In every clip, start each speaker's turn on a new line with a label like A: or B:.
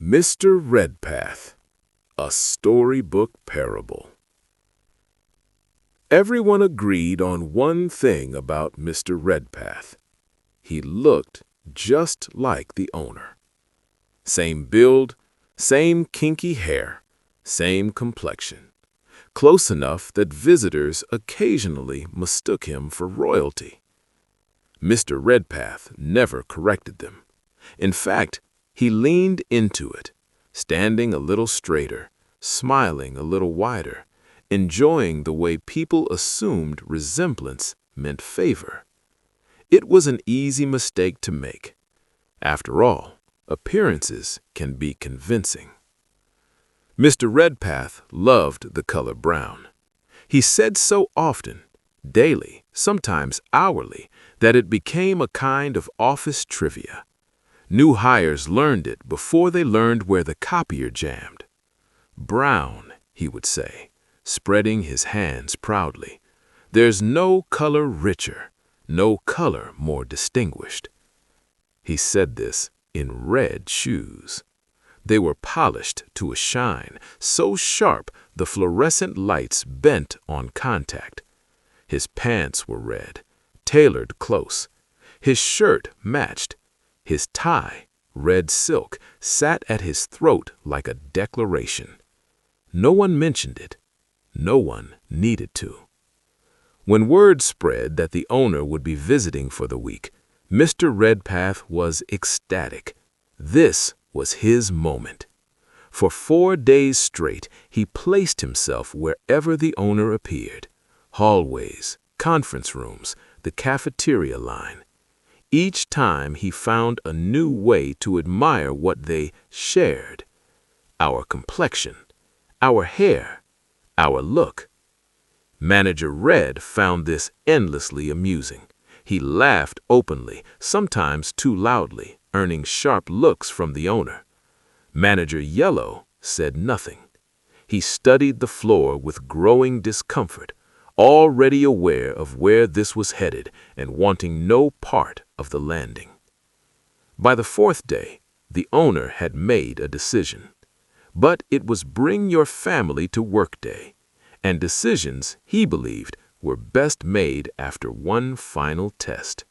A: Mr. Redpath, a storybook parable. Everyone agreed on one thing about Mr. Redpath. He looked just like the owner. Same build, same kinky hair, same complexion. Close enough that visitors occasionally mistook him for royalty. Mr. Redpath never corrected them. In fact, he leaned into it, standing a little straighter, smiling a little wider, enjoying the way people assumed resemblance meant favor. It was an easy mistake to make. After all, appearances can be convincing. Mr. Redpath loved the color brown. He said so often, daily, sometimes hourly, that it became a kind of office trivia. New hires learned it before they learned where the copier jammed. "Brown," he would say, spreading his hands proudly. "There's no color richer, no color more distinguished." He said this in red shoes. They were polished to a shine, so sharp the fluorescent lights bent on contact. His pants were red, tailored close. His shirt matched. His tie, red silk, sat at his throat like a declaration. No one mentioned it. No one needed to. When word spread that the owner would be visiting for the week, Mr. Redpath was ecstatic. This was his moment. For 4 days straight, he placed himself wherever the owner appeared. Hallways, conference rooms, the cafeteria line. Each time he found a new way to admire what they shared. Our complexion, our hair, our look. Manager Red found this endlessly amusing. He laughed openly, sometimes too loudly, earning sharp looks from the owner. Manager Yellow said nothing. He studied the floor with growing discomfort, already aware of where this was headed and wanting no part of the landing. By the 4th day, the owner had made a decision. But it was bring your family to work day, and decisions, he believed, were best made after one final test.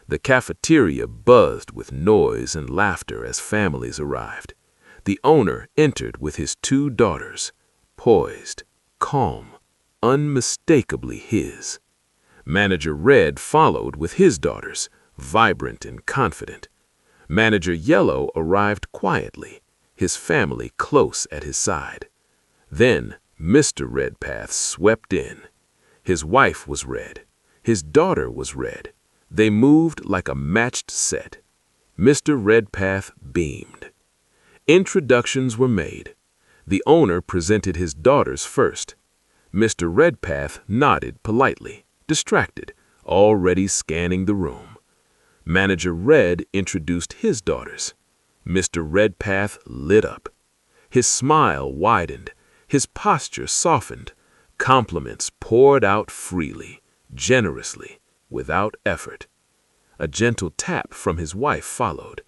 A: The cafeteria buzzed with noise and laughter as families arrived. The owner entered with his 2 daughters, poised, calm, unmistakably his. Manager Red followed with his daughters, vibrant and confident. Manager Yellow arrived quietly, his family close at his side. Then Mr. Redpath swept in. His wife was red. His daughter was red. They moved like a matched set. Mr. Redpath beamed. Introductions were made. The owner presented his daughters first. Mr. Redpath nodded politely, distracted, already scanning the room. Manager Red introduced his daughters. Mr. Redpath lit up. His smile widened. His posture softened. Compliments poured out freely, generously, without effort. A gentle tap from his wife followed.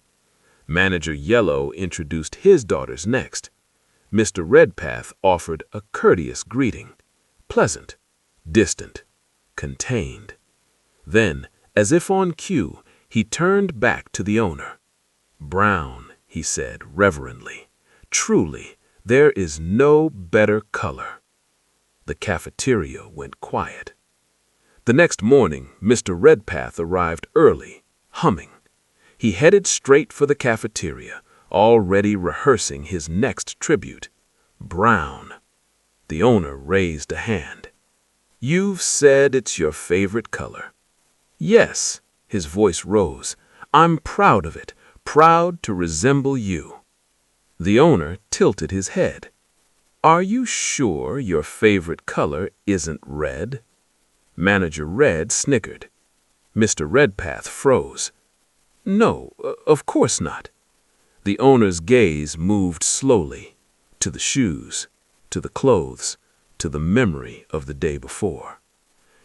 A: Manager Yellow introduced his daughters next. Mr. Redpath offered a courteous greeting. Pleasant, distant, contained. Then, as if on cue, he turned back to the owner. "Brown," he said reverently. "Truly, there is no better color." The cafeteria went quiet. The next morning, Mr. Redpath arrived early, humming. He headed straight for the cafeteria, already rehearsing his next tribute. "Brown." The owner raised a hand. "You've said it's your favorite color." "Yes," his voice rose. "I'm proud of it, proud to resemble you." The owner tilted his head. "Are you sure your favorite color isn't red?" Manager Red snickered. Mr. Redpath froze. "No, of course not." The owner's gaze moved slowly to the shoes, to the clothes, to the memory of the day before.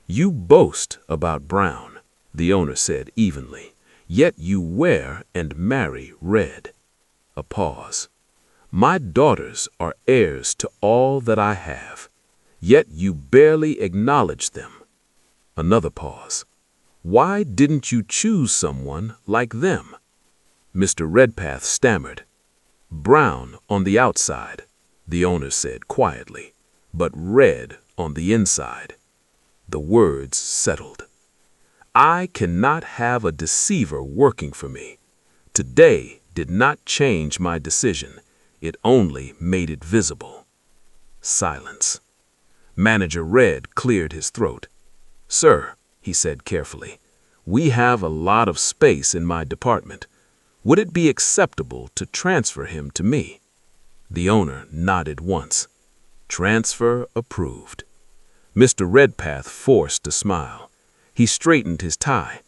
A: "You boast about brown," the owner said evenly, "yet you wear and marry red." A pause. My daughters are heirs to all that I have, yet you barely acknowledge them. Another pause. Why didn't you choose someone like them? Mr. Redpath stammered. Brown on the outside, the owner said quietly, but red on the inside. The words settled. I cannot have a deceiver working for me. Today did not change my decision. It only made it visible. Silence. Manager Red cleared his throat. Sir, he said carefully, we have a lot of space in my department. Would it be acceptable to transfer him to me? The owner nodded once. Transfer approved. Mr. Redpath forced a smile. He straightened his tie.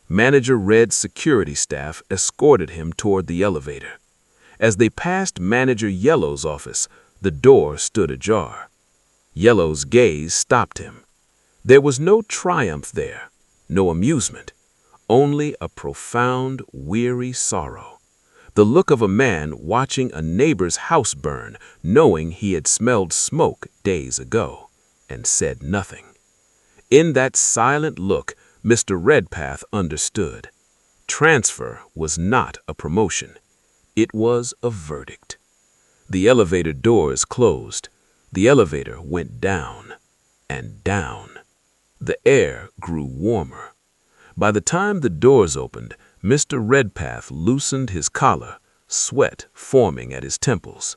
A: Manager Red's security staff escorted him toward the elevator. As they passed Manager Yellow's office, the door stood ajar. Yellow's gaze stopped him. There was no triumph there, no amusement, only a profound, weary sorrow. The look of a man watching a neighbor's house burn, knowing he had smelled smoke days ago, and said nothing. In that silent look, Mr. Redpath understood. Transfer was not a promotion. It was a verdict. The elevator doors closed. The elevator went down and down. The air grew warmer. By the time the doors opened, Mr. Redpath loosened his collar, sweat forming at his temples.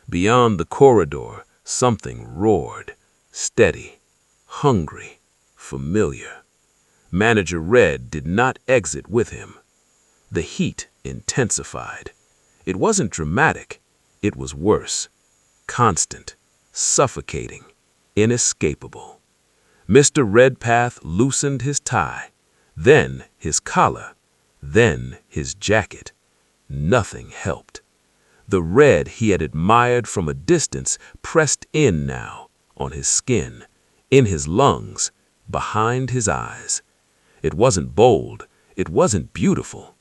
A: Beyond the corridor, something roared, steady, hungry, familiar. Manager Red did not exit with him. The heat intensified. It wasn't dramatic. It was worse. Constant, suffocating, inescapable. Mr. Redpath loosened his tie, then his collar, then his jacket. Nothing helped. The red he had admired from a distance pressed in now, on his skin, in his lungs, behind his eyes. It wasn't bold. It wasn't beautiful.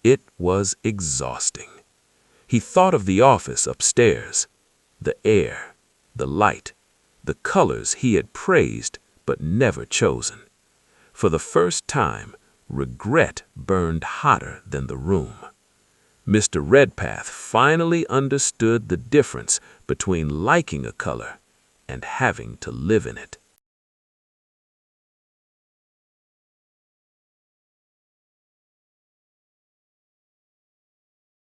A: It was exhausting. He thought of the office upstairs, the air, the light, the colors he had praised but never chosen. For the first time, regret burned hotter than the room. Mr. Redpath finally understood the difference between liking a color and having to live in it.